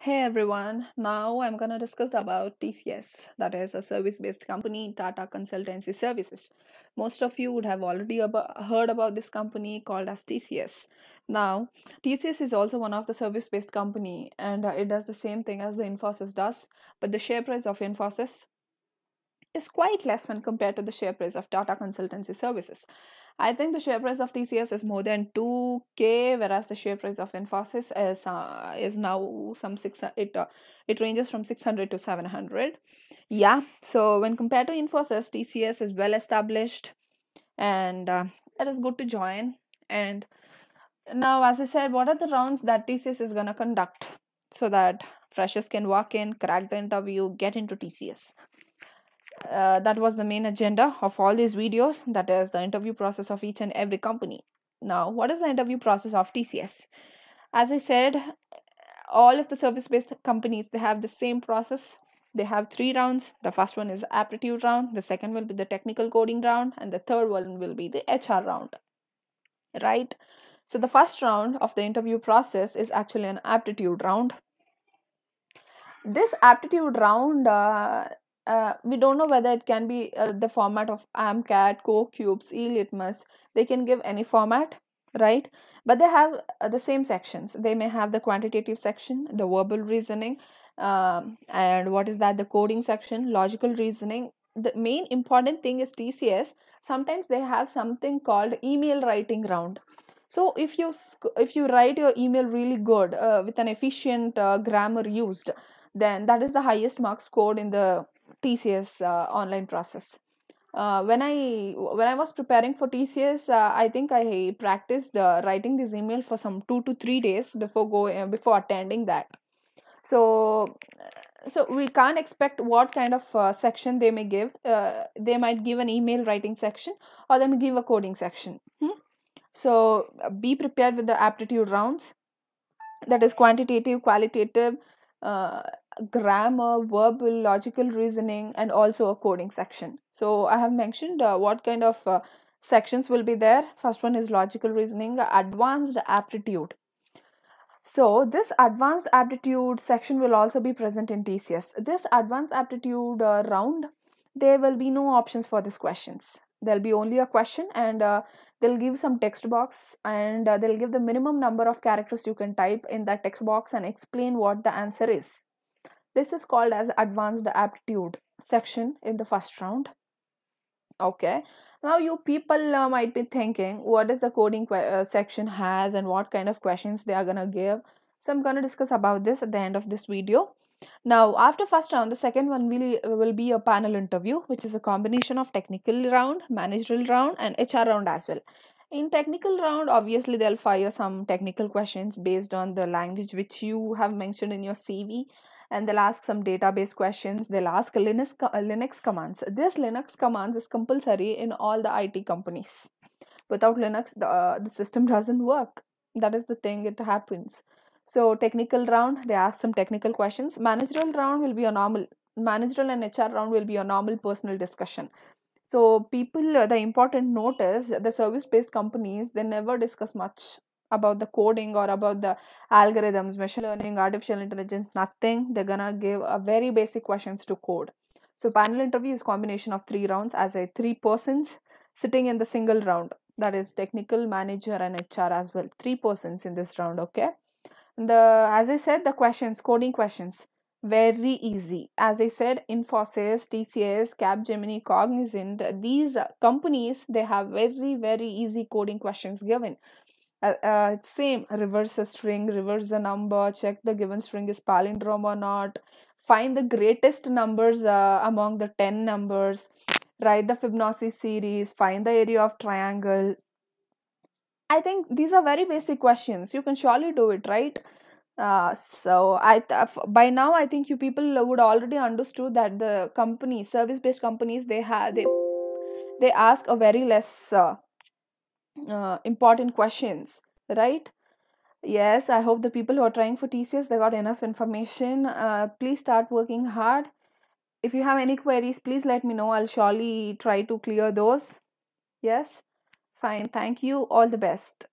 Hey everyone, now I'm going to discuss about TCS, that is a service-based company, Tata Consultancy Services. Most of you would have already heard about this company called as TCS. Now, TCS is also one of the service-based company and it does the same thing as the Infosys does, but the share price of Infosys is quite less when compared to the share price of Tata Consultancy Services. I think the share price of TCS is more than 2K, whereas the share price of Infosys is now some it ranges from 600 to 700. Yeah, so when compared to Infosys, TCS is well established and it is good to join. And now, as I said, what are the rounds that TCS is gonna conduct so that freshers can walk in, crack the interview, get into TCS? That was the main agenda of all these videos, that is the interview process of each and every company. Now, what is the interview process of TCS? As I said, all of the service based companies, they have the same process. They have 3 rounds. The first one is aptitude round, the second will be the technical coding round, and the third one will be the HR round, right? So the first round of the interview process is actually an aptitude round. This aptitude round, we don't know whether it can be the format of AMCAT, CoCubes, eLitmus. They can give any format, right? But they have the same sections. They may have the quantitative section, the verbal reasoning, and what is that? The coding section, logical reasoning. The main important thing is TCS. Sometimes they have something called email writing round. So if you write your email really good with an efficient grammar used, then that is the highest mark scored in the TCS online process. When I was preparing for TCS, I think I practiced writing this email for some 2 to 3 days before attending that. So so we can't expect what kind of section they may give. They might give an email writing section, or they may give a coding section. So be prepared with the aptitude rounds, that is quantitative, qualitative, uh, grammar, verbal, logical reasoning, and also a coding section. So I have mentioned what kind of sections will be there. First one is logical reasoning, advanced aptitude. So this advanced aptitude section will also be present in TCS. This advanced aptitude round, there will be no options for these questions. There'll be only a question, and they'll give some text box, and they'll give the minimum number of characters you can type in that text box and explain what the answer is. This is called as advanced aptitude section in the first round. Okay. Now you people might be thinking, what is the coding section has and what kind of questions they are gonna give. So I'm gonna discuss about this at the end of this video. Now, after first round, the second one will be a panel interview, which is a combination of technical round, managerial round, and HR round as well. In technical round, obviously they'll fire some technical questions based on the language which you have mentioned in your CV, and they'll ask some database questions. They'll ask Linux commands. This Linux commands is compulsory in all the IT companies. Without Linux, the system doesn't work. That is the thing, it happens. So technical round, they ask some technical questions. Managerial and HR round will be a normal personal discussion. So people, the important note is the service-based companies, they never discuss much about the coding or about the algorithms, machine learning, artificial intelligence, nothing. They're gonna give a very basic questions to code. So panel interview is combination of 3 rounds, as a 3 persons sitting in the single round. That is technical, manager, and HR as well. 3 persons in this round, okay? As I said, the questions, coding questions, very easy. As I said, Infosys, TCS, Capgemini, Cognizant, these companies, they have very easy coding questions given. It's same, reverse a string, reverse the number, check the given string is palindrome or not, find the greatest numbers among the 10 numbers, write the Fibonacci series, find the area of triangle. I think these are very basic questions. You can surely do it, right? By now I think you people would already understood that the companies, service-based companies, they ask a very less important questions, right? Yes, I hope the people who are trying for TCS, they got enough information. Please start working hard. If you have any queries, please let me know. I'll surely try to clear those. Yes, fine. Thank you. All the best.